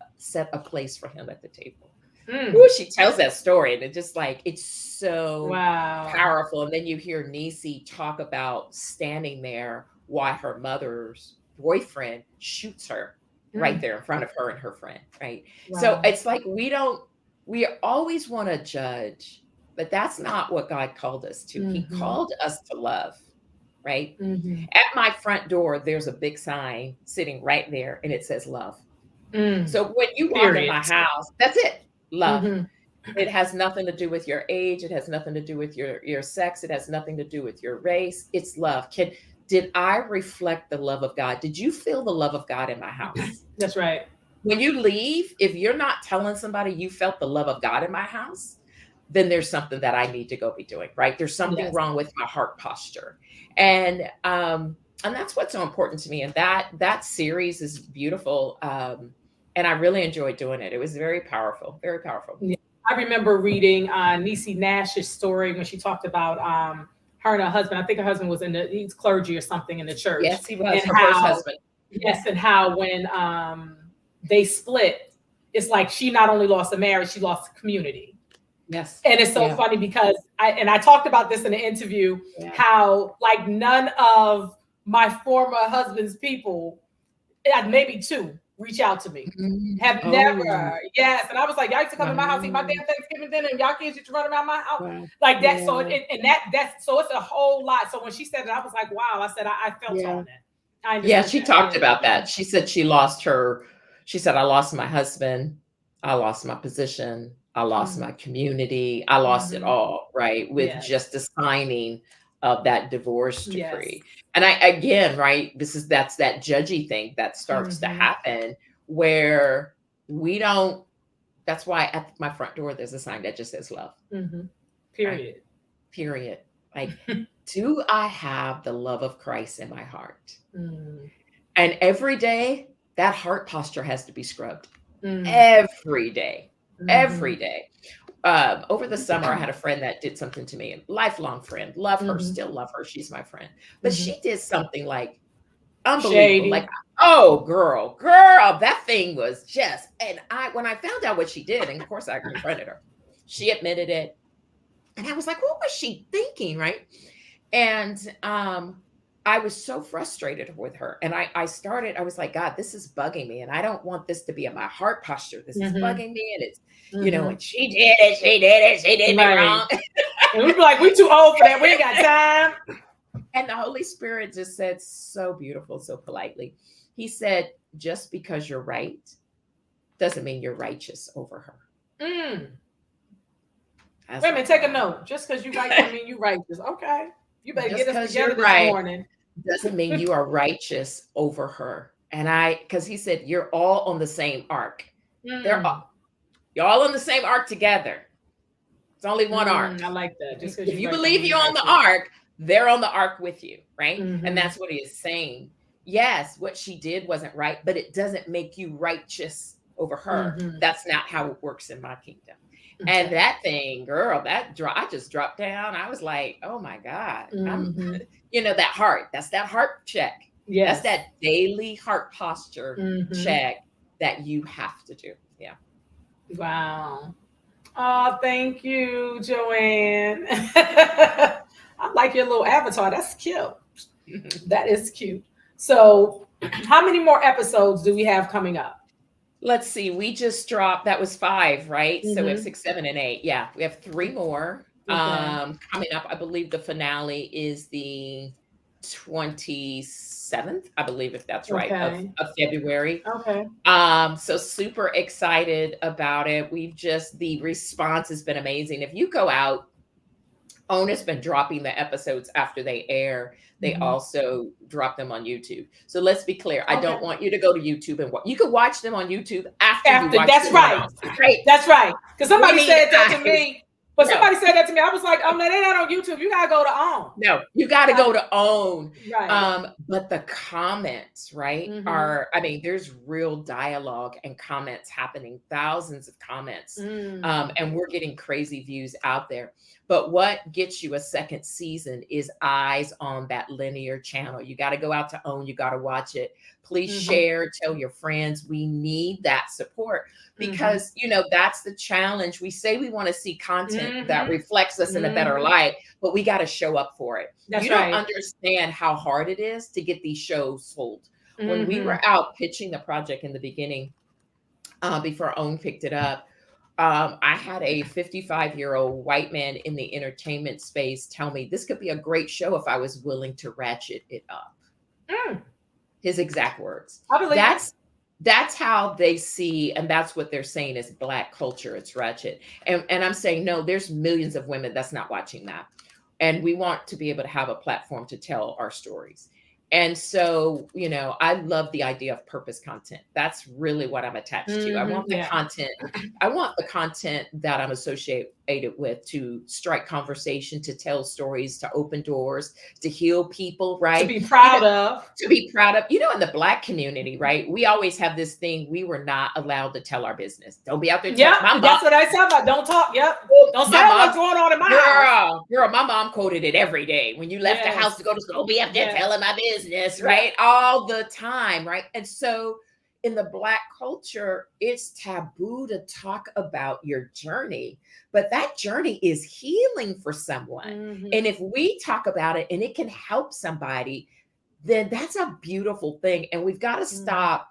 a place for him at the table. Mm. Ooh, she tells that story, and it's just like, it's so Wow. powerful. And then you hear Niecy talk about standing there while her mother's boyfriend shoots her right Mm. there in front of her and her friend, right? So Wow. it's like we always want to judge, but that's not what God called us to. He Mhm. called us to love, right? Mhm. At my front door, there's a big sign sitting right there, and it says love. Mm. So when you walk in Period. my house, that's it, love. Mhm. It has nothing to do with your age. It has nothing to do with your sex. It has nothing to do with your race. It's love. Did I reflect the love of God? Did you feel the love of God in my house? That's right. When you leave, if you're not telling somebody you felt the love of God in my house, then there's something that I need to go be doing, right? There's something Yes. wrong with my heart posture. And that's what's so important to me. And that series is beautiful. And I really enjoyed doing it. It was very powerful, very powerful. Yeah. I remember reading Niecy Nash's story when she talked about her and her husband. I think her husband was he's clergy or something in the church, Yes, he was and her first how husband. yes, and how when they split, it's like she not only lost a marriage, she lost a community. Yes. And it's so Yeah. funny because I talked about this in the interview, Yeah. how like none of my former husband's people, maybe two, reach out to me. Have Oh, never, yes. And I was like, y'all used to come to my house, eat my wow. damn Thanksgiving dinner, and y'all kids used to run around my house Wow. like that. So Yeah. that's so it's a whole lot. So when she said it, I was like, wow. I said I felt Yeah. on that. I Yeah, understood she that. talked Yeah. about that. She said she said, I lost my husband, I lost my position, I lost Mm-hmm. my community, I lost it Mm-hmm. all, right? With Yes. just the signing of that divorce Yes. decree. And I again, right, that's that judgy thing that starts to Mm-hmm. happen where we don't that's why at my front door there's a sign that just says love, Mm-hmm. right? Period. Period. Like, do I have the love of Christ in my heart? Mm. And every day, that heart posture has to be scrubbed. Mm. Every day. Mm-hmm. Every day. Over the summer, I had a friend that did something to me, a lifelong friend. Love her, Mm-hmm. still love her. She's my friend. But Mm-hmm. she did something like unbelievable. Like, Shady. oh, girl, that thing was just. And when I found out what she did, and of course I confronted her, she admitted it. And I was like, what was she thinking? Right. And I was so frustrated with her. And I was like, God, this is bugging me. And I don't want this to be in my heart posture. This is Mm-hmm. bugging me. And it's, Mm-hmm. and she did me Right. wrong. And we'd be like, we too old for that. We ain't got time. And the Holy Spirit just said so beautiful, so politely. He said, just because you're right doesn't mean you're righteous over her. Mm. I was Wait a minute, like, take a wow. note. Just because you right doesn't mean you righteous. Okay. You better Just get us because together you're this right morning. doesn't mean you are righteous over her. And because he said, you're all on the same arc. Mm. You're all on the same arc together. It's only one arc. I like that. Just because If you you right don't believe mean you you're on the righteous. arc, they're on the arc with you, right? Mm-hmm. And that's what he is saying. Yes, what she did wasn't right, but it doesn't make you righteous over her. Mm-hmm. That's not how it works in my kingdom. Okay. And that thing, girl, I just dropped down. I was like, oh my God. Mm-hmm. That heart. That's that heart check. Yes. That's that daily heart posture Mm-hmm. check that you have to do. Yeah. Wow. Oh, thank you, Joanne. I like your little avatar. That's cute. That is cute. So, how many more episodes do we have coming up? Let's see. We just dropped, that was 5, right? So we have Mm-hmm. 6, 7, and 8. Yeah, we have 3 more Okay. coming up. I believe the finale is the 27th, I believe, if that's right, of Okay. February. Okay. So super excited about it. The response has been amazing. If you go out, OWN's been dropping the episodes after they air. They Mm-hmm. also drop them on YouTube. So let's be clear. I Okay. don't want you to go to YouTube and you can watch them on YouTube after you watch That's them on right. OWN. Right? That's right. Because somebody We need said that to eyes. me. But No. somebody said that to me. I was like, oh no, they're not on YouTube. You gotta go to OWN. No, you got to go to OWN. Right. But the comments, right, Mm-hmm. there's real dialogue and comments happening, thousands of comments. Mm. And we're getting crazy views out there. But what gets you a second season is eyes on that linear channel. You got to go out to OWN. You got to watch it. Please share, tell your friends. We need that support because, that's the challenge. We say we want to see content that reflects us in a better light, but we got to show up for it. That's you don't right. understand how hard it is to get these shows sold. When we were out pitching the project in the beginning, before OWN picked it up, I had a 55-year-old white man in the entertainment space tell me this could be a great show if I was willing to ratchet it up. His exact words. I believe that's how they see, and that's what they're saying is Black culture. It's ratchet. And I'm saying, no, there's millions of women that's not watching that. And we want to be able to have a platform to tell our stories. And so, I love the idea of purpose content. That's really what I'm attached to. I want the content. I want the content that I'm associated with to strike conversation, to tell stories, to open doors, to heal people, right? To be proud of. To be proud of. In the Black community, right? We always have this thing. We were not allowed to tell our business. Don't be out there. That's what I said about. Don't talk. Yep. Don't say what's going on in my house. Girl, my mom quoted it every day. When you left the house to go to school, don't be up there telling my business, right? All the time, right? And so in the Black culture, it's taboo to talk about your journey, but that journey is healing for someone. And if we talk about it and it can help somebody, then that's a beautiful thing. And we've got to stop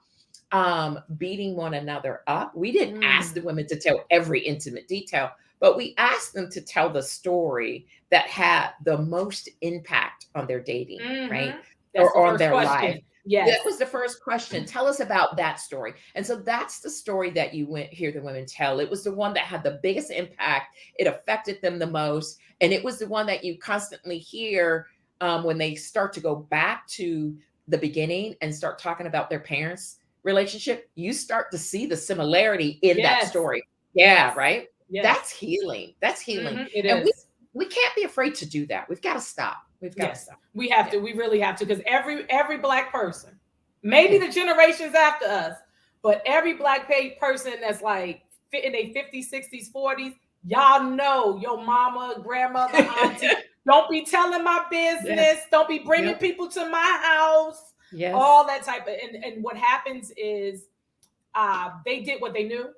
beating one another up. We didn't ask the women to tell every intimate detail, but we asked them to tell the story that had the most impact on their dating, right? Or on their life. Yes. That was the first question. Tell us about that story. And so that's the story that you hear the women tell. It was the one that had the biggest impact. It affected them the most. And it was the one that you constantly hear when they start to go back to the beginning and start talking about their parents' relationship. You start to see the similarity in that story. Yeah, right? Yes. That's healing. That's healing. It and is. We can't be afraid to do that. We've got to stop. We've got to stop. We have to. We really have to, because every Black person, maybe the generations after us, but every Black person that's like in their 50s, 60s, 40s, y'all know your mama, grandmother, auntie, don't be telling my business. Yes. Don't be bringing people to my house. Yes. All that type of, and what happens is they did what they knew.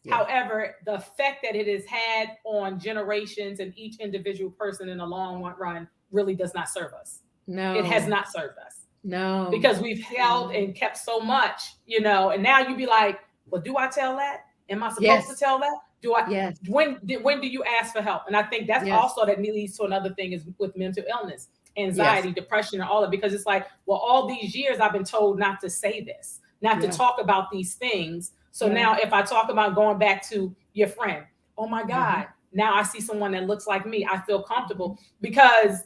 Yeah. However, the effect that it has had on generations and each individual person in the long run really does not serve us. No, it has not served us. No, because we've held and kept so much, and now you be like, well, do I tell that? Am I supposed to tell that? Do I? Yes. When do you ask for help? And I think that's also that leads to another thing is with mental illness, anxiety, depression, and all of it, because it's like, well, all these years I've been told not to say this, not to talk about these things. So now if I talk about going back to your friend, oh my God, now I see someone that looks like me. I feel comfortable because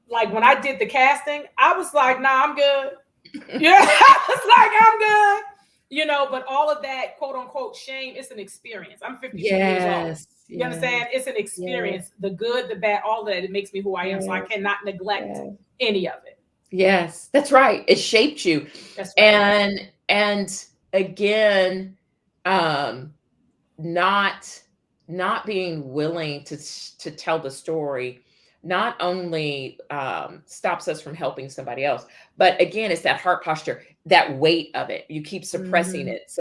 like when I did the casting, I was like, nah, I'm good. I was like, I'm good. But all of that quote unquote shame, it's an experience. I'm 52 years old. You understand? It's an experience. Yes. The good, the bad, all of that. It makes me who I am. So I cannot neglect any of it. Yes, that's right. It shaped you. That's right. And again, not being willing to tell the story not only stops us from helping somebody else, but again, it's that heart posture, that weight of it. You keep suppressing it.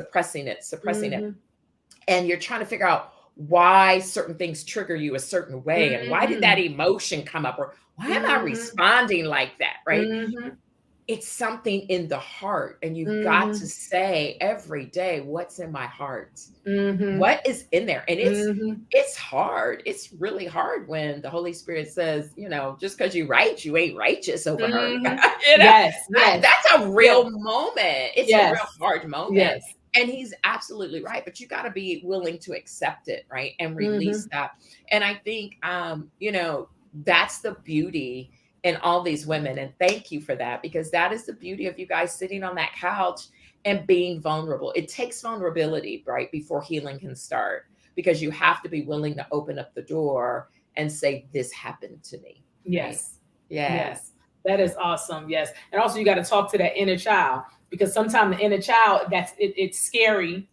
And you're trying to figure out why certain things trigger you a certain way. And why did that emotion come up? Or why am I responding like that? Right. It's something in the heart, and you've got to say every day, what's in my heart? What is in there? And it's hard. It's really hard when the Holy Spirit says, just because you right, you ain't righteous over her. Yes. That's a real moment. It's a real hard moment. Yes. And he's absolutely right, but you got to be willing to accept it, right? And release that. And I think, that's the beauty in all these women. And thank you for that, because that is the beauty of you guys sitting on that couch and being vulnerable. It takes vulnerability, right, before healing can start, because you have to be willing to open up the door and say, this happened to me. Yes. Right? Yes. That is awesome. Yes. And also you got to talk to that inner child, because sometimes the inner child, it's scary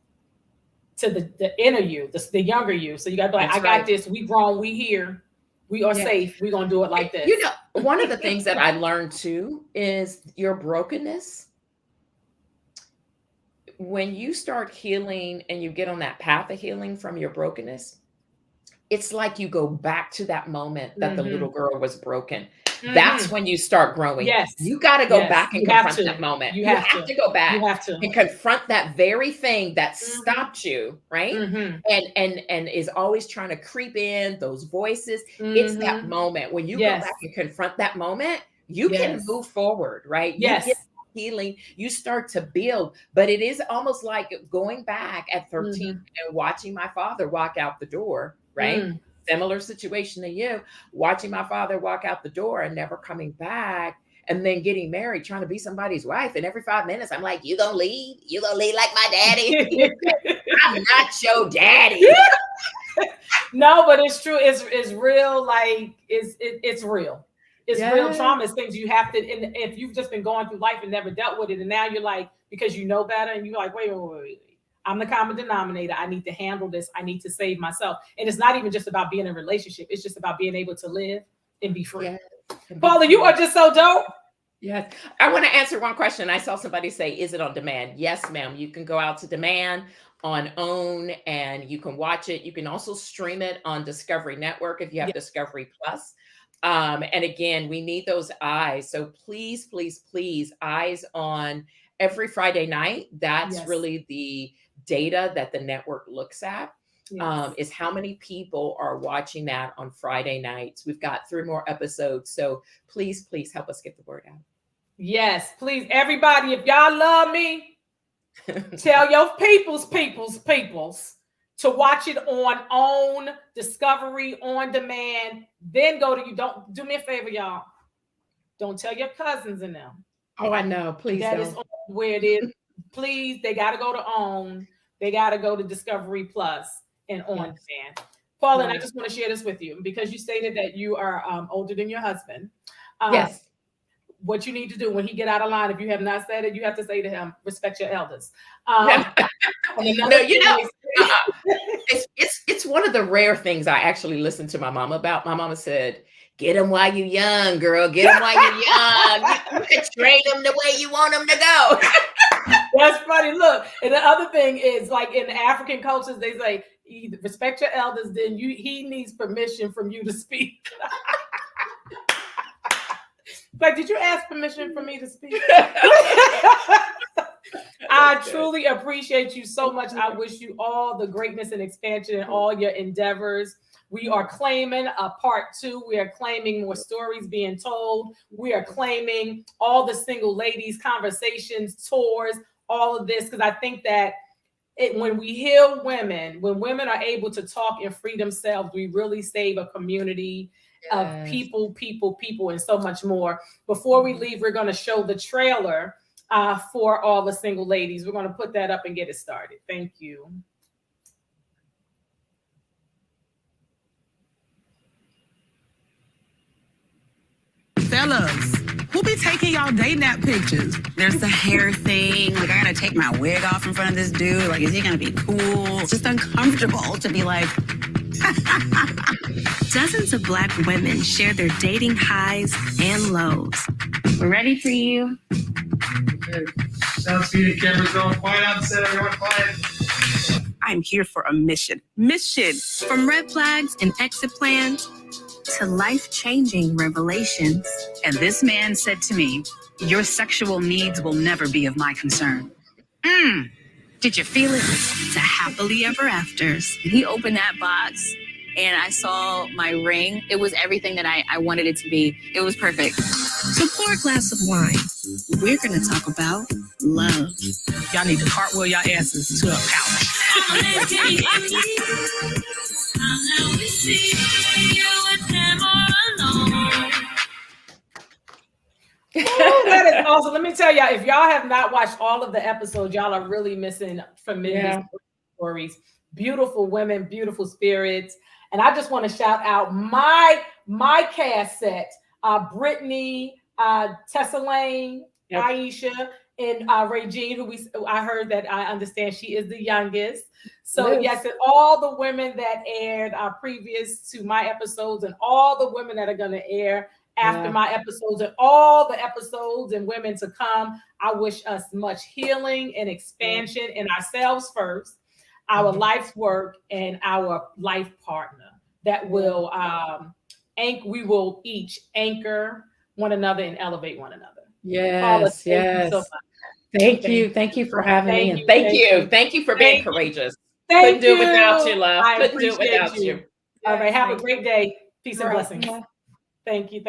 to the inner you, the younger you. So you got to be like, That's I got right. this. We grown. We here. We are Yeah. safe. We're going to do it like this. You know, one of the things that I learned too is your brokenness. When you start healing and you get on that path of healing from your brokenness, it's like you go back to that moment that the little girl was broken. That's when you start growing. Yes. You got to go back and You have confront to. that moment. You You have have to. to go back You have to. and confront that very thing that stopped you, right? And is always trying to creep in, those voices. It's that moment. When you go Yes. back and confront that moment, you can move forward, right? You Yes. get healing, you start to build. But it is almost like going back at 13 and watching my father walk out the door, right? Similar situation to you, watching my father walk out the door and never coming back, and then getting married, trying to be somebody's wife. And every 5 minutes, I'm like, you gonna leave? You gonna leave like my daddy? I'm not your daddy. No, but it's true. It's real. Like it's real. It's real trauma. It's things you have to. And if you've just been going through life and never dealt with it, and now you're like, because you know better, and you're like, wait. I'm the common denominator. I need to handle this. I need to save myself. And it's not even just about being in a relationship. It's just about being able to live and be free. Yes. Paula, you are just so dope. Yes. I want to answer one question. I saw somebody say, is it on demand? Yes, ma'am. You can go out to demand on OWN and you can watch it. You can also stream it on Discovery Network if you have Discovery Plus. And again, we need those eyes. So please, eyes on every Friday night. That's really the data that the network looks at. Is how many people are watching that on Friday nights. We've got 3 more episodes. So please help us get the word out. Yes, please. Everybody, if y'all love me, tell your peoples to watch it on OWN, Discovery, on demand. Then go to you. Don't do me a favor, y'all. Don't tell your cousins and them. Oh, I know. Please that don't. Is where it is. Please, they got to go to OWN. They got to go to Discovery Plus and on demand. Paula, and I just want to share this with you because you stated that you are older than your husband. Yes. What you need to do when he get out of line, if you have not said it, you have to say to him, respect your elders. No, you know, it's one of the rare things I actually listened to my mom about. My mama said, get them while you're young, girl. Get them while you're young. You can train them the way you want them to go. That's funny. Look, and the other thing is, like in African cultures, they say, either respect your elders, then he needs permission from you to speak. Like, did you ask permission for me to speak? I truly appreciate you so much. I wish you all the greatness and expansion in all your endeavors. We are claiming a part 2. We are claiming more stories being told. We are claiming all the single ladies, conversations, tours, all of this, because I think that when we heal women, when women are able to talk and free themselves, we really save a community of people, and so much more. Before we leave, we're going to show the trailer for all the single ladies. We're going to put that up and get it started. Thank you. Fellas, who be taking y'all day nap pictures? There's the hair thing. Like, I gotta take my wig off in front of this dude. Like, is he gonna be cool? It's just uncomfortable to be like. Dozens of Black women share their dating highs and lows. We're ready for you. Okay. Sound speed, cameras going. Quiet on set, everyone quiet. I'm here for a mission. Mission. From red flags and exit plans to life-changing revelations. And this man said to me, your sexual needs will never be of my concern. Did you feel it? To happily ever afters. He opened that box and I saw my ring. It was everything that I wanted it to be. It was perfect. So pour a glass of wine. We're going to talk about love. Y'all need to cartwheel your asses to a pouch. Oh, that is awesome. Let me tell y'all, if y'all have not watched all of the episodes, y'all are really missing tremendous stories. Beautiful women, beautiful spirits. And I just want to shout out my cast set, Brittany, Tessa Lane, Yep. Aishah, and Regine, I heard that I understand she is the youngest. So yes, and all the women that aired previous to my episodes, and all the women that are going to air after my episodes, and all the episodes and women to come. I wish us much healing and expansion in ourselves first, our life's work, and our life partner that will we will each anchor one another and elevate one another. Paula, Yes, thank you yes. so much. Thank you for having me, and thank you for being courageous. Thank Couldn't do it without you, love. I Couldn't do it appreciate without you. All right, have a great day. Peace and blessings. Thank you.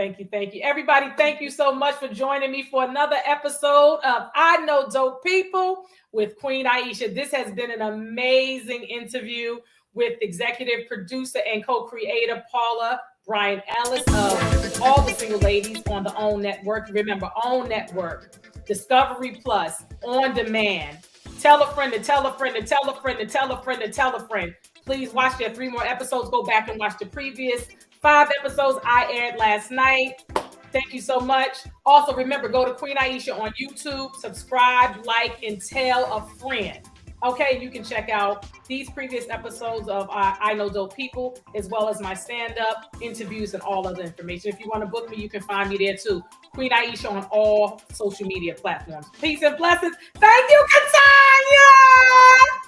Everybody, thank you so much for joining me for another episode of I Know Dope People with Queen Aishah. This has been an amazing interview with executive producer and co-creator Paula Bryant-Ellis of all the single ladies on the OWN Network. Remember, OWN Network, Discovery Plus, On Demand. Tell a friend to tell a friend to tell a friend to tell a friend to tell a friend. Please watch their 3 more episodes. Go back and watch the previous 5 episodes I aired last night. Thank you so much. Also, remember, go to Queen Aishah on YouTube, subscribe, like, and tell a friend. Okay, you can check out these previous episodes of I Know Dope People, as well as my stand-up interviews and all other information. If you want to book me, you can find me there too. Queen Aishah on all social media platforms. Peace and blessings. Thank you, Katanya!